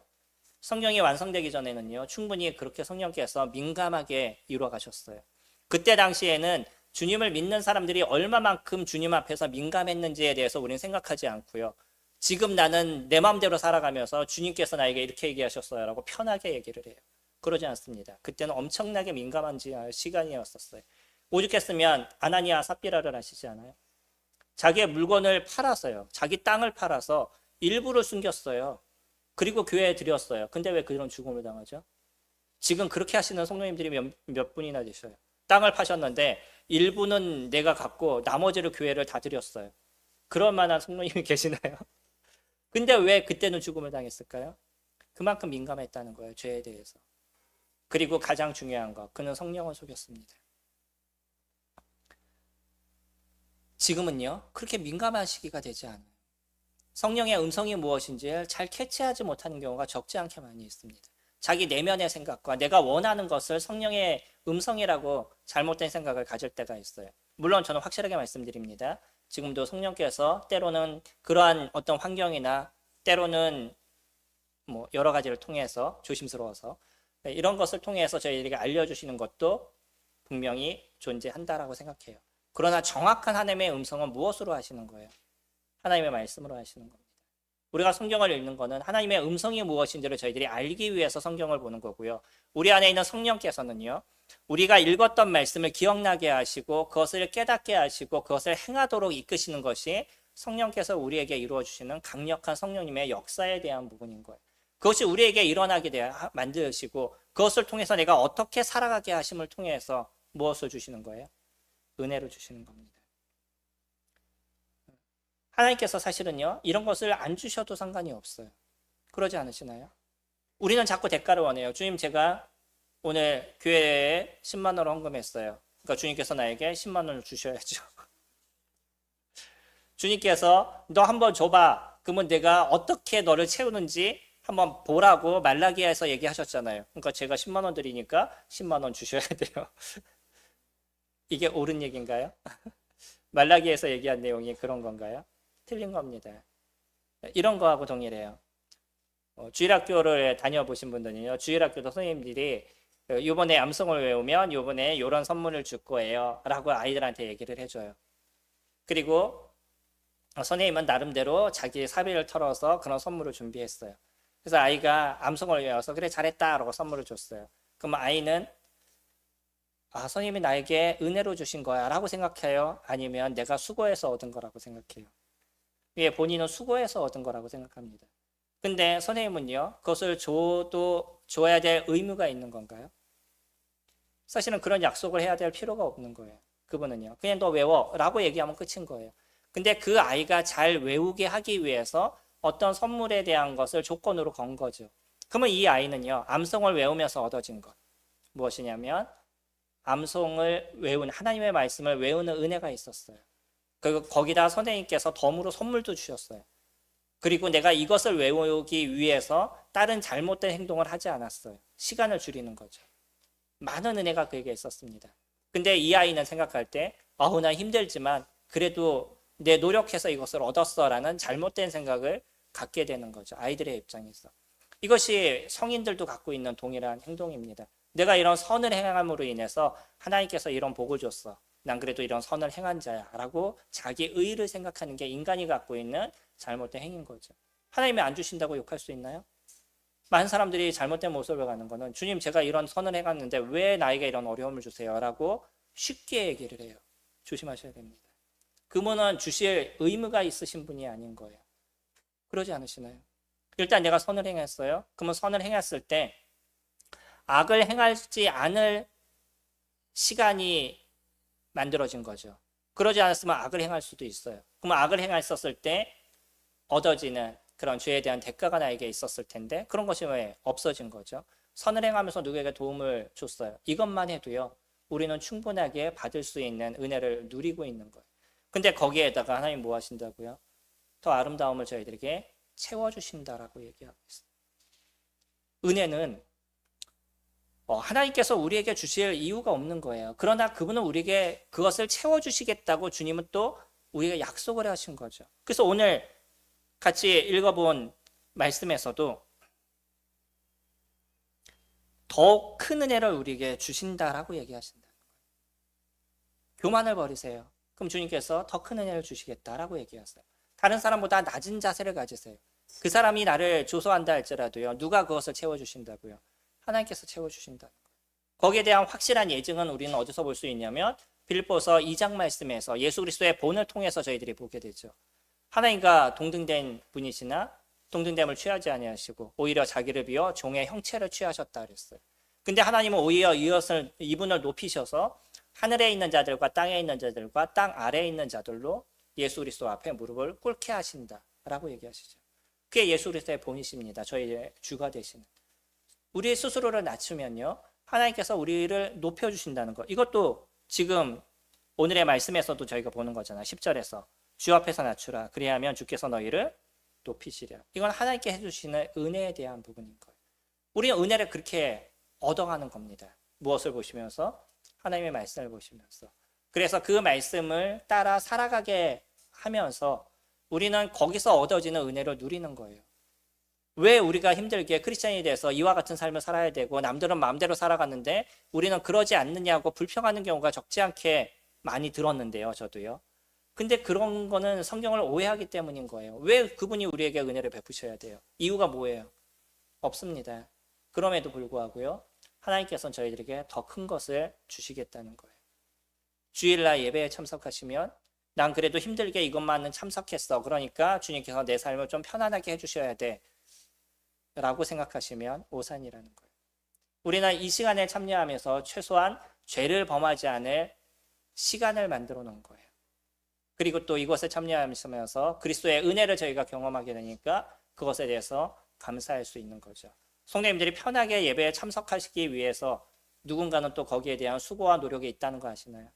성경이 완성되기 전에는요. 충분히 그렇게 성령께서 민감하게 이루어 가셨어요. 그때 당시에는 주님을 믿는 사람들이 얼마만큼 주님 앞에서 민감했는지에 대해서 우리는 생각하지 않고요. 지금 나는 내 마음대로 살아가면서 주님께서 나에게 이렇게 얘기하셨어요 라고 편하게 얘기를 해요. 그러지 않습니다. 그때는 엄청나게 민감한 시간이었었어요. 오죽했으면 아나니아 삽비라를 아시지 않아요? 자기의 물건을 팔아서요. 자기 땅을 팔아서 일부를 숨겼어요. 그리고 교회에 드렸어요. 근데 왜 그런 죽음을 당하죠? 지금 그렇게 하시는 성도님들이 몇 분이나 되셔요. 땅을 파셨는데 일부는 내가 갖고 나머지를 교회를 다 드렸어요. 그럴 만한 성도님이 계시나요? 근데 왜 그때는 죽음을 당했을까요? 그만큼 민감했다는 거예요. 죄에 대해서. 그리고 가장 중요한 거, 그는 성령을 속였습니다. 지금은요, 그렇게 민감한 시기가 되지 않아요. 성령의 음성이 무엇인지 잘 캐치하지 못하는 경우가 적지 않게 많이 있습니다. 자기 내면의 생각과 내가 원하는 것을 성령의 음성이라고 잘못된 생각을 가질 때가 있어요. 물론 저는 확실하게 말씀드립니다. 지금도 성령께서 때로는 그러한 어떤 환경이나 때로는 뭐 여러 가지를 통해서 조심스러워서 이런 것을 통해서 저희에게 알려주시는 것도 분명히 존재한다라고 생각해요. 그러나 정확한 하나님의 음성은 무엇으로 하시는 거예요? 하나님의 말씀으로 하시는 겁니다. 우리가 성경을 읽는 것은 하나님의 음성이 무엇인지를 저희들이 알기 위해서 성경을 보는 거고요. 우리 안에 있는 성령께서는요. 우리가 읽었던 말씀을 기억나게 하시고 그것을 깨닫게 하시고 그것을 행하도록 이끄시는 것이 성령께서 우리에게 이루어주시는 강력한 성령님의 역사에 대한 부분인 거예요. 그것이 우리에게 일어나게 만드시고 그것을 통해서 내가 어떻게 살아가게 하심을 통해서 무엇을 주시는 거예요? 은혜를 주시는 겁니다. 하나님께서 사실은요, 이런 것을 안 주셔도 상관이 없어요. 그러지 않으시나요? 우리는 자꾸 대가를 원해요. 주님, 제가 오늘 교회에 10만 원을 헌금했어요. 그러니까 주님께서 나에게 10만 원을 주셔야죠. 주님께서 너 한번 줘봐. 그러면 내가 어떻게 너를 채우는지 한번 보라고 말라기야에서 얘기하셨잖아요. 그러니까 제가 10만 원 드리니까 10만 원 주셔야 돼요. 이게 옳은 얘기인가요? 말라기야에서 얘기한 내용이 그런 건가요? 틀린 겁니다. 이런 거하고 동일해요. 주일학교를 다녀보신 분들은요. 주일학교도 선생님들이 이번에 암송을 외우면 이번에 이런 선물을 줄 거예요 라고 아이들한테 얘기를 해줘요. 그리고 선생님은 나름대로 자기 사비를 털어서 그런 선물을 준비했어요. 그래서 아이가 암송을 외워서 그래 잘했다 라고 선물을 줬어요. 그럼 아이는 선생님이 나에게 은혜로 주신 거야 라고 생각해요? 아니면 내가 수고해서 얻은 거라고 생각해요? 예, 본인은 수고해서 얻은 거라고 생각합니다. 근데 선생님은요, 그것을 줘야 될 의무가 있는 건가요? 사실은 그런 약속을 해야 될 필요가 없는 거예요. 그분은요. 그냥 너 외워 라고 얘기하면 끝인 거예요. 근데 그 아이가 잘 외우게 하기 위해서 어떤 선물에 대한 것을 조건으로 건 거죠. 그러면 이 아이는요, 암송을 외우면서 얻어진 것. 무엇이냐면, 암송을 하나님의 말씀을 외우는 은혜가 있었어요. 그리고 거기다 선생님께서 덤으로 선물도 주셨어요. 그리고 내가 이것을 외우기 위해서 다른 잘못된 행동을 하지 않았어요. 시간을 줄이는 거죠. 많은 은혜가 그에게 있었습니다. 근데 이 아이는 생각할 때, 난 힘들지만 그래도 내 노력해서 이것을 얻었어라는 잘못된 생각을 갖게 되는 거죠. 아이들의 입장에서. 이것이 성인들도 갖고 있는 동일한 행동입니다. 내가 이런 선을 행함으로 인해서 하나님께서 이런 복을 줬어. 난 그래도 이런 선을 행한 자야 라고 자기 의의를 생각하는 게 인간이 갖고 있는 잘못된 행위인 거죠. 하나님이 안 주신다고 욕할 수 있나요? 많은 사람들이 잘못된 모습을 가는 거는 주님 제가 이런 선을 해갔는데 왜 나에게 이런 어려움을 주세요? 라고 쉽게 얘기를 해요. 조심하셔야 됩니다. 그분은 주실 의무가 있으신 분이 아닌 거예요. 그러지 않으시나요? 일단 내가 선을 행했어요. 그러면 선을 행했을 때 악을 행하지 않을 시간이 만들어진 거죠. 그러지 않았으면 악을 행할 수도 있어요. 그러면 악을 행했었을 때 얻어지는 그런 죄에 대한 대가가 나에게 있었을 텐데 그런 것이 왜 없어진 거죠? 선을 행하면서 누구에게 도움을 줬어요. 이것만 해도요. 우리는 충분하게 받을 수 있는 은혜를 누리고 있는 거예요. 근데 거기에다가 하나님 뭐 하신다고요? 더 아름다움을 저희들에게 채워주신다라고 얘기하고 있어요. 은혜는 하나님께서 우리에게 주실 이유가 없는 거예요. 그러나 그분은 우리에게 그것을 채워주시겠다고 주님은 또 우리에게 약속을 하신 거죠. 그래서 오늘 같이 읽어본 말씀에서도 더 큰 은혜를 우리에게 주신다라고 얘기하신다는 거예요. 교만을 버리세요. 그럼 주님께서 더 큰 은혜를 주시겠다라고 얘기하세요. 다른 사람보다 낮은 자세를 가지세요. 그 사람이 나를 조소한다 할지라도요. 누가 그것을 채워주신다고요? 하나님께서 채워주신다는 거예요. 거기에 대한 확실한 예증은 우리는 어디서 볼 수 있냐면 빌립보서 2장 말씀에서 예수 그리스도의 본을 통해서 저희들이 보게 되죠. 하나님과 동등된 분이시나 동등됨을 취하지 아니하시고 오히려 자기를 비워 종의 형체를 취하셨다 그랬어요. 근데 하나님은 오히려 이분을 높이셔서 하늘에 있는 자들과 땅에 있는 자들과 땅 아래에 있는 자들로 예수 그리스도 앞에 무릎을 꿇게 하신다라고 얘기하시죠. 그게 예수 그리스도의 본이십니다. 저희의 주가 되시는. 우리 스스로를 낮추면요. 하나님께서 우리를 높여주신다는 거. 이것도 지금 오늘의 말씀에서도 저희가 보는 거잖아요. 10절에서 주 앞에서 낮추라. 그리하면 주께서 너희를 높이시랴. 이건 하나님께 해주시는 은혜에 대한 부분인 거예요. 우리는 은혜를 그렇게 얻어가는 겁니다. 무엇을 보시면서? 하나님의 말씀을 보시면서. 그래서 그 말씀을 따라 살아가게 하면서 우리는 거기서 얻어지는 은혜를 누리는 거예요. 왜 우리가 힘들게 크리스찬이 돼서 이와 같은 삶을 살아야 되고 남들은 마음대로 살아갔는데 우리는 그러지 않느냐고 불평하는 경우가 적지 않게 많이 들었는데요. 저도요. 근데 그런 거는 성경을 오해하기 때문인 거예요. 왜 그분이 우리에게 은혜를 베푸셔야 돼요? 이유가 뭐예요? 없습니다. 그럼에도 불구하고요. 하나님께서는 저희들에게 더 큰 것을 주시겠다는 거예요. 주일날 예배에 참석하시면 난 그래도 힘들게 이것만은 참석했어. 그러니까 주님께서 내 삶을 좀 편안하게 해주셔야 돼. 라고 생각하시면 오산이라는 거예요. 우리는 이 시간에 참여하면서 최소한 죄를 범하지 않을 시간을 만들어 놓은 거예요. 그리고 또 이것에 참여하면서 그리스도의 은혜를 저희가 경험하게 되니까 그것에 대해서 감사할 수 있는 거죠. 성도님들이 편하게 예배에 참석하시기 위해서 누군가는 또 거기에 대한 수고와 노력이 있다는 거 아시나요?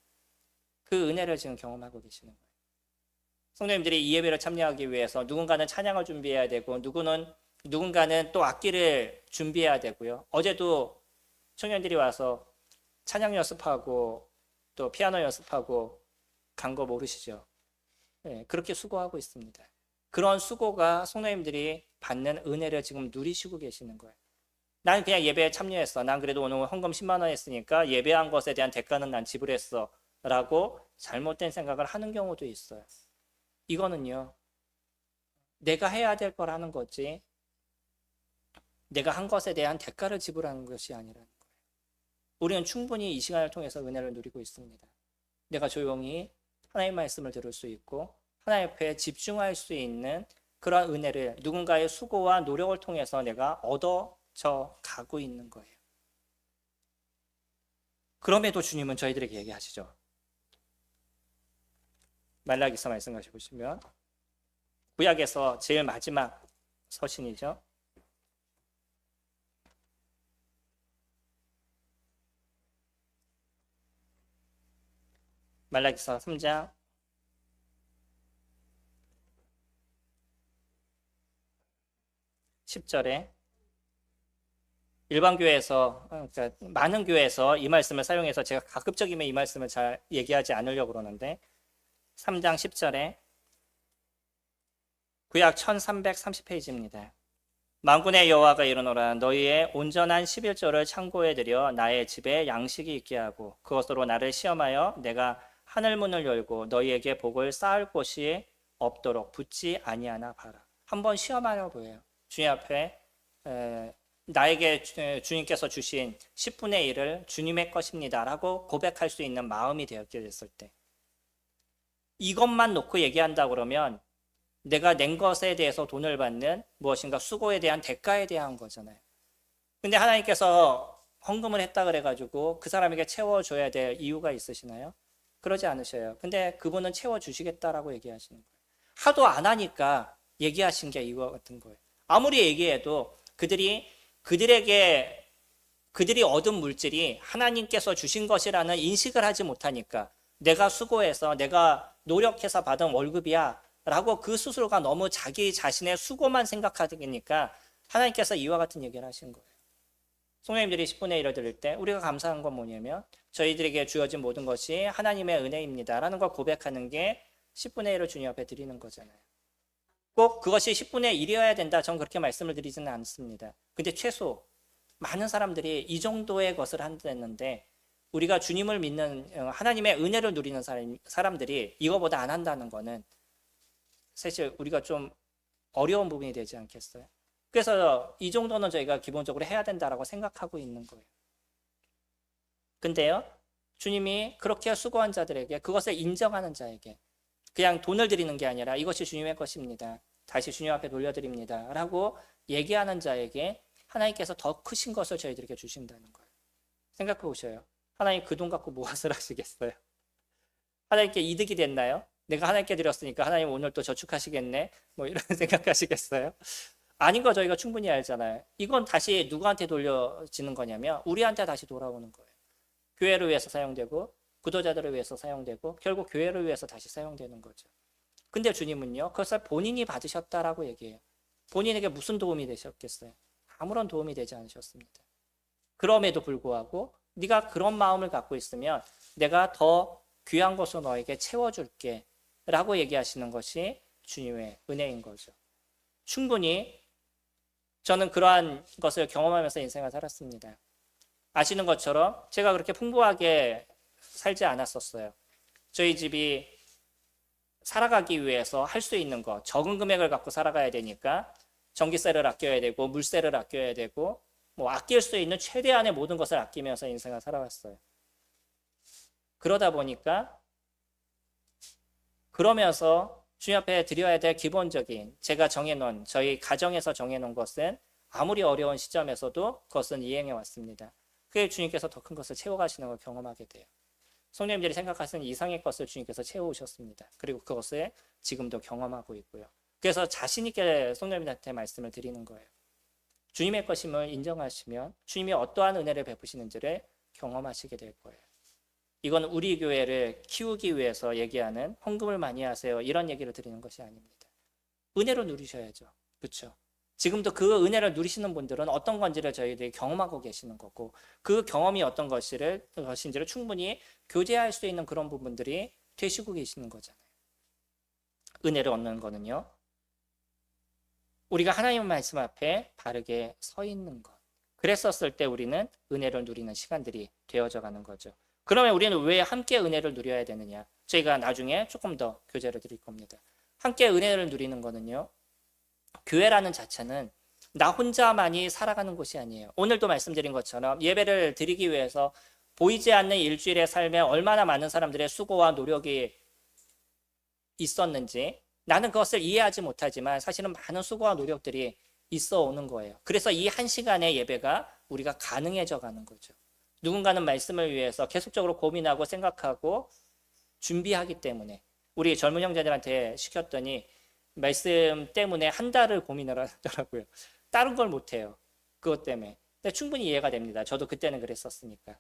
그 은혜를 지금 경험하고 계시는 거예요. 성도님들이 이 예배를 참여하기 위해서 누군가는 찬양을 준비해야 되고 누군가는 또 악기를 준비해야 되고요. 어제도 청년들이 와서 찬양 연습하고 또 피아노 연습하고 간 거 모르시죠? 네, 그렇게 수고하고 있습니다. 그런 수고가 성도님들이 받는 은혜를 지금 누리시고 계시는 거예요. 난 그냥 예배에 참여했어. 난 그래도 오늘 헌금 10만 원 했으니까 예배한 것에 대한 대가는 난 지불했어. 라고 잘못된 생각을 하는 경우도 있어요. 이거는요. 내가 해야 될 거라는 거지 내가 한 것에 대한 대가를 지불하는 것이 아니라는 거예요. 우리는 충분히 이 시간을 통해서 은혜를 누리고 있습니다. 내가 조용히 하나님의 말씀을 들을 수 있고 하나님 앞에 집중할 수 있는 그런 은혜를 누군가의 수고와 노력을 통해서 내가 얻어져 가고 있는 거예요. 그럼에도 주님은 저희들에게 얘기하시죠. 말라기서 말씀 가시 보시면 구약에서 제일 마지막 서신이죠. 말라기서 3장 10절에 일반 교회에서 그러니까 많은 교회에서 이 말씀을 사용해서 제가 가급적이면 이 말씀을 잘 얘기하지 않으려고 그러는데 3장 10절에 구약 1330페이지입니다. 만군의 여호와가 이르노라 너희의 온전한 11조를 창고에 들여 나의 집에 양식이 있게 하고 그것으로 나를 시험하여 내가 하늘문을 열고 너희에게 복을 쌓을 곳이 없도록 붙지 아니하나 봐라. 한번 시험하려 보여요. 주님 앞에 나에게 주님께서 주신 10분의 1을 주님의 것입니다 라고 고백할 수 있는 마음이 되었게 됐을 때 이것만 놓고 얘기한다 그러면 내가 낸 것에 대해서 돈을 받는 무엇인가 수고에 대한 대가에 대한 거잖아요. 근데 하나님께서 헌금을 했다 그래가지고 그 사람에게 채워줘야 될 이유가 있으시나요? 그러지 않으셔요. 근데 그분은 채워주시겠다라고 얘기하시는 거예요. 하도 안 하니까 얘기하신 게 이거 같은 거예요. 아무리 얘기해도 그들이 얻은 물질이 하나님께서 주신 것이라는 인식을 하지 못하니까 내가 수고해서 내가 노력해서 받은 월급이야 라고 그 스스로가 너무 자기 자신의 수고만 생각하니까 하나님께서 이와 같은 얘기를 하신 거예요. 성도님들이 10분의 1을 드릴 때 우리가 감사한 건 뭐냐면 저희들에게 주어진 모든 것이 하나님의 은혜입니다 라는 걸 고백하는 게 10분의 1을 주님 앞에 드리는 거잖아요. 꼭 그것이 10분의 1이어야 된다. 전 그렇게 말씀을 드리지는 않습니다. 근데 최소 많은 사람들이 이 정도의 것을 한다는데 우리가 주님을 믿는 하나님의 은혜를 누리는 사람들이 이거보다 안 한다는 거는 사실 우리가 좀 어려운 부분이 되지 않겠어요? 그래서 이 정도는 저희가 기본적으로 해야 된다라고 생각하고 있는 거예요. 근데요, 주님이 그렇게 수고한 자들에게 그것을 인정하는 자에게 그냥 돈을 드리는 게 아니라 이것이 주님의 것입니다. 다시 주님 앞에 돌려드립니다. 라고 얘기하는 자에게 하나님께서 더 크신 것을 저희들에게 주신다는 거예요. 생각해 보셔요. 하나님 그 돈 갖고 무엇을 하시겠어요? 하나님께 이득이 됐나요? 내가 하나님께 드렸으니까 하나님 오늘 또 저축하시겠네? 뭐 이런 생각하시겠어요? 아닌 거 저희가 충분히 알잖아요. 이건 다시 누구한테 돌려지는 거냐면 우리한테 다시 돌아오는 거예요. 교회를 위해서 사용되고 구도자들을 위해서 사용되고 결국 교회를 위해서 다시 사용되는 거죠. 근데 주님은요, 그것을 본인이 받으셨다라고 얘기해요. 본인에게 무슨 도움이 되셨겠어요? 아무런 도움이 되지 않으셨습니다. 그럼에도 불구하고 네가 그런 마음을 갖고 있으면 내가 더 귀한 것으로 너에게 채워줄게 라고 얘기하시는 것이 주님의 은혜인 거죠. 충분히 저는 그러한 것을 경험하면서 인생을 살았습니다. 아시는 것처럼 제가 그렇게 풍부하게 살지 않았었어요. 저희 집이 살아가기 위해서 할 수 있는 것, 적은 금액을 갖고 살아가야 되니까 전기세를 아껴야 되고 물세를 아껴야 되고 뭐 아낄 수 있는 최대한의 모든 것을 아끼면서 인생을 살아왔어요. 그러다 보니까 그러면서 주님 앞에 드려야 될 기본적인 제가 정해놓은 저희 가정에서 정해놓은 것은 아무리 어려운 시점에서도 그것은 이행해 왔습니다. 그게 주님께서 더 큰 것을 채워가시는 걸 경험하게 돼요. 성도님들이 생각하시는 이상의 것을 주님께서 채워오셨습니다. 그리고 그것을 지금도 경험하고 있고요. 그래서 자신 있게 성도님들한테 말씀을 드리는 거예요. 주님의 것임을 인정하시면 주님이 어떠한 은혜를 베푸시는지를 경험하시게 될 거예요. 이건 우리 교회를 키우기 위해서 얘기하는 헌금을 많이 하세요 이런 얘기를 드리는 것이 아닙니다. 은혜로 누리셔야죠. 그렇죠? 지금도 그 은혜를 누리시는 분들은 어떤 건지를 저희들이 경험하고 계시는 거고 그 경험이 어떤 것인지를 충분히 교제할 수 있는 그런 부분들이 되시고 계시는 거잖아요. 은혜를 얻는 거는요. 우리가 하나님의 말씀 앞에 바르게 서 있는 것. 그랬었을 때 우리는 은혜를 누리는 시간들이 되어져 가는 거죠. 그러면 우리는 왜 함께 은혜를 누려야 되느냐? 저희가 나중에 조금 더 교제를 드릴 겁니다. 함께 은혜를 누리는 거는요. 교회라는 자체는 나 혼자만이 살아가는 곳이 아니에요. 오늘도 말씀드린 것처럼 예배를 드리기 위해서 보이지 않는 일주일의 삶에 얼마나 많은 사람들의 수고와 노력이 있었는지 나는 그것을 이해하지 못하지만 사실은 많은 수고와 노력들이 있어 오는 거예요. 그래서 이 한 시간의 예배가 우리가 가능해져 가는 거죠. 누군가는 말씀을 위해서 계속적으로 고민하고 생각하고 준비하기 때문에 우리 젊은 형제들한테 시켰더니 말씀 때문에 한 달을 고민을 하더라고요. 다른 걸 못해요. 그것 때문에. 근데 충분히 이해가 됩니다. 저도 그때는 그랬었으니까.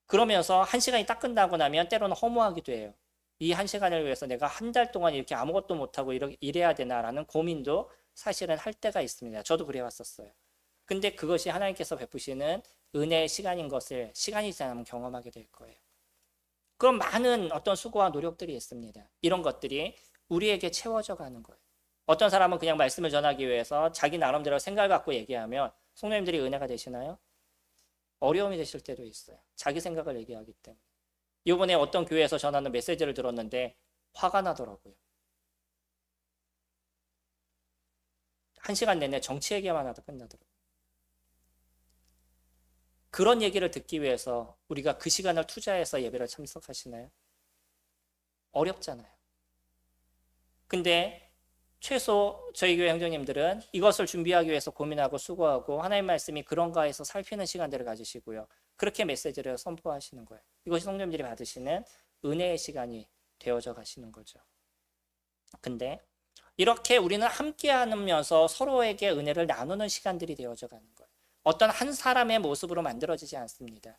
그러면서 한 시간이 딱 끝나고 나면 때로는 허무하기도 해요. 이 한 시간을 위해서 내가 한 달 동안 이렇게 아무것도 못하고 이래야 되나라는 고민도 사실은 할 때가 있습니다. 저도 그래왔었어요. 근데 그것이 하나님께서 베푸시는 은혜의 시간인 것을 시간이 지나면 경험하게 될 거예요. 그럼 많은 어떤 수고와 노력들이 있습니다. 이런 것들이 우리에게 채워져 가는 거예요. 어떤 사람은 그냥 말씀을 전하기 위해서 자기 나름대로 생각을 갖고 얘기하면 성도님들이 은혜가 되시나요? 어려움이 되실 때도 있어요. 자기 생각을 얘기하기 때문에. 이번에 어떤 교회에서 전하는 메시지를 들었는데 화가 나더라고요. 한 시간 내내 정치 얘기만 하다 끝나더라고요. 그런 얘기를 듣기 위해서 우리가 그 시간을 투자해서 예배를 참석하시나요? 어렵잖아요. 근데 최소 저희 교회 형제님들은 이것을 준비하기 위해서 고민하고 수고하고 하나님 말씀이 그런가 해서 살피는 시간들을 가지시고요. 그렇게 메시지를 선포하시는 거예요. 이것이 성도님들이 받으시는 은혜의 시간이 되어져 가시는 거죠. 근데 이렇게 우리는 함께 하면서 서로에게 은혜를 나누는 시간들이 되어져 가는 거예요. 어떤 한 사람의 모습으로 만들어지지 않습니다.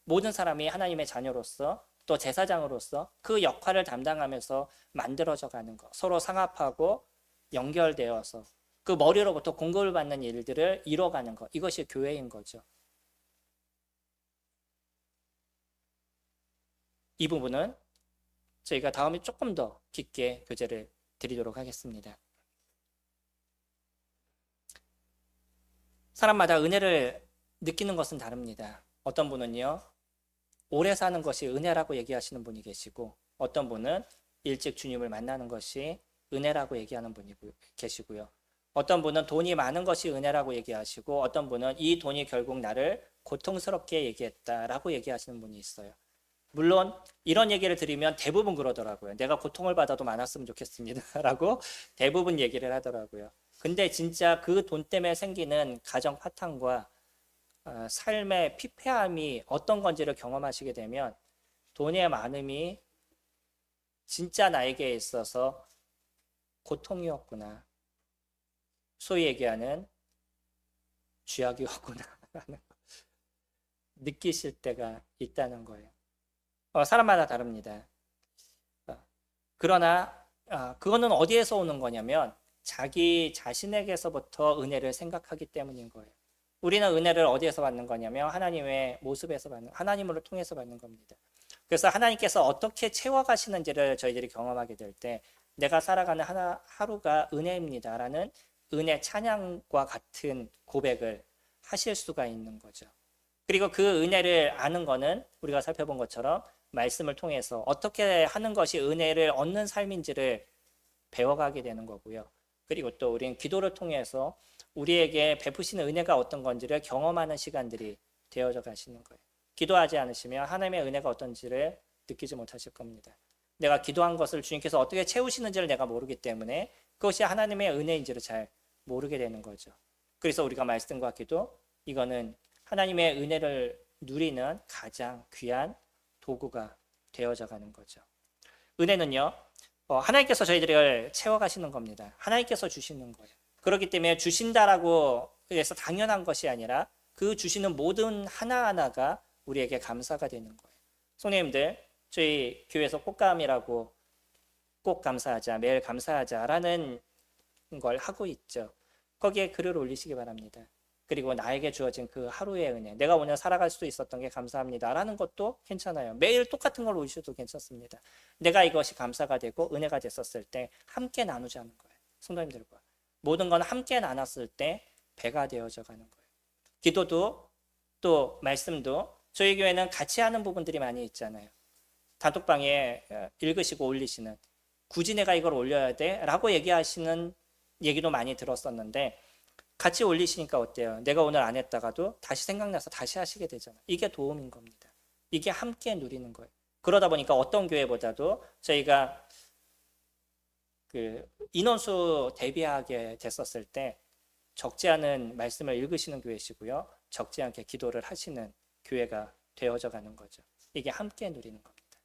모든 사람이 하나님의 자녀로서 또 제사장으로서 그 역할을 담당하면서 만들어져 가는 것. 서로 상합하고 연결되어서 그 머리로부터 공급을 받는 일들을 이뤄가는 것. 이것이 교회인 거죠. 이 부분은 저희가 다음에 조금 더 깊게 교제를 드리도록 하겠습니다. 사람마다 은혜를 느끼는 것은 다릅니다. 어떤 분은요, 오래 사는 것이 은혜라고 얘기하시는 분이 계시고, 어떤 분은 일찍 주님을 만나는 것이 은혜라고 얘기하는 분이 계시고요. 어떤 분은 돈이 많은 것이 은혜라고 얘기하시고, 어떤 분은 이 돈이 결국 나를 고통스럽게 얘기했다라고 얘기하시는 분이 있어요. 물론 이런 얘기를 들으면 대부분 그러더라고요. 내가 고통을 받아도 많았으면 좋겠습니다 라고 대부분 얘기를 하더라고요. 근데 진짜 그 돈 때문에 생기는 가정 파탄과 삶의 피폐함이 어떤 건지를 경험하시게 되면 돈의 많음이 진짜 나에게 있어서 고통이었구나. 소위 얘기하는 쥐약이었구나 라는 느끼실 때가 있다는 거예요. 사람마다 다릅니다. 그러나 그거는 어디에서 오는 거냐면 자기 자신에게서부터 은혜를 생각하기 때문인 거예요. 우리는 은혜를 어디에서 받는 거냐면 하나님의 모습에서 받는, 하나님을 통해서 받는 겁니다. 그래서 하나님께서 어떻게 채워가시는지를 저희들이 경험하게 될 때 내가 살아가는 하루가 은혜입니다라는 은혜 찬양과 같은 고백을 하실 수가 있는 거죠. 그리고 그 은혜를 아는 거는 우리가 살펴본 것처럼 말씀을 통해서 어떻게 하는 것이 은혜를 얻는 삶인지를 배워가게 되는 거고요. 그리고 또 우리는 기도를 통해서 우리에게 베푸시는 은혜가 어떤 건지를 경험하는 시간들이 되어져 가시는 거예요. 기도하지 않으시면 하나님의 은혜가 어떤지를 느끼지 못하실 겁니다. 내가 기도한 것을 주님께서 어떻게 채우시는지를 내가 모르기 때문에 그것이 하나님의 은혜인지를 잘 모르게 되는 거죠. 그래서 우리가 말씀과 기도, 이거는 하나님의 은혜를 누리는 가장 귀한 도구가 되어져 가는 거죠. 은혜는요, 하나님께서 저희들을 채워가시는 겁니다. 하나님께서 주시는 거예요. 그렇기 때문에 주신다라고 해서 당연한 것이 아니라 그 주시는 모든 하나하나가 우리에게 감사가 되는 거예요. 성도님들, 저희 교회에서 꽃감이라고 꼭 감사하자, 매일 감사하자라는 걸 하고 있죠. 거기에 글을 올리시기 바랍니다. 그리고 나에게 주어진 그 하루의 은혜, 내가 오늘 살아갈 수 있었던 게 감사합니다 라는 것도 괜찮아요. 매일 똑같은 걸 올리셔도 괜찮습니다. 내가 이것이 감사가 되고 은혜가 됐었을 때 함께 나누자는 거예요. 성도님들과 모든 건 함께 나눴을 때 배가 되어져 가는 거예요. 기도도 또 말씀도 저희 교회는 같이 하는 부분들이 많이 있잖아요. 단톡방에 읽으시고 올리시는, 굳이 내가 이걸 올려야 돼? 라고 얘기하시는 얘기도 많이 들었었는데 같이 올리시니까 어때요? 내가 오늘 안 했다가도 다시 생각나서 다시 하시게 되잖아요. 이게 도움인 겁니다. 이게 함께 누리는 거예요. 그러다 보니까 어떤 교회보다도 저희가 그 인원수 대비하게 됐었을 때 적지 않은 말씀을 읽으시는 교회시고요. 적지 않게 기도를 하시는 교회가 되어져 가는 거죠. 이게 함께 누리는 겁니다.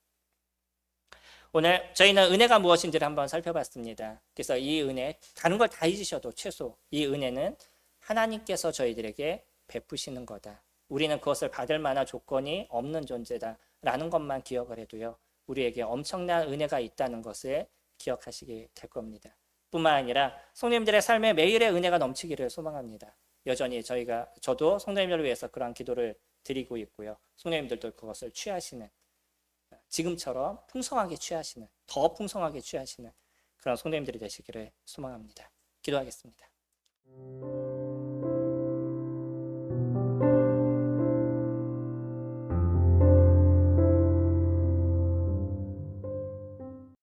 오늘 저희는 은혜가 무엇인지를 한번 살펴봤습니다. 그래서 이 은혜, 다른 걸 다 잊으셔도 최소 이 은혜는 하나님께서 저희들에게 베푸시는 거다. 우리는 그것을 받을 만한 조건이 없는 존재다라는 것만 기억을 해도요. 우리에게 엄청난 은혜가 있다는 것을 기억하시게 될 겁니다. 뿐만 아니라 성도님들의 삶에 매일의 은혜가 넘치기를 소망합니다. 여전히 저도 성도님들을 위해서 그러한 기도를 드리고 있고요. 성도님들도 그것을 취하시는, 지금처럼 풍성하게 취하시는, 더 풍성하게 취하시는 그런 성도님들이 되시기를 소망합니다. 기도하겠습니다.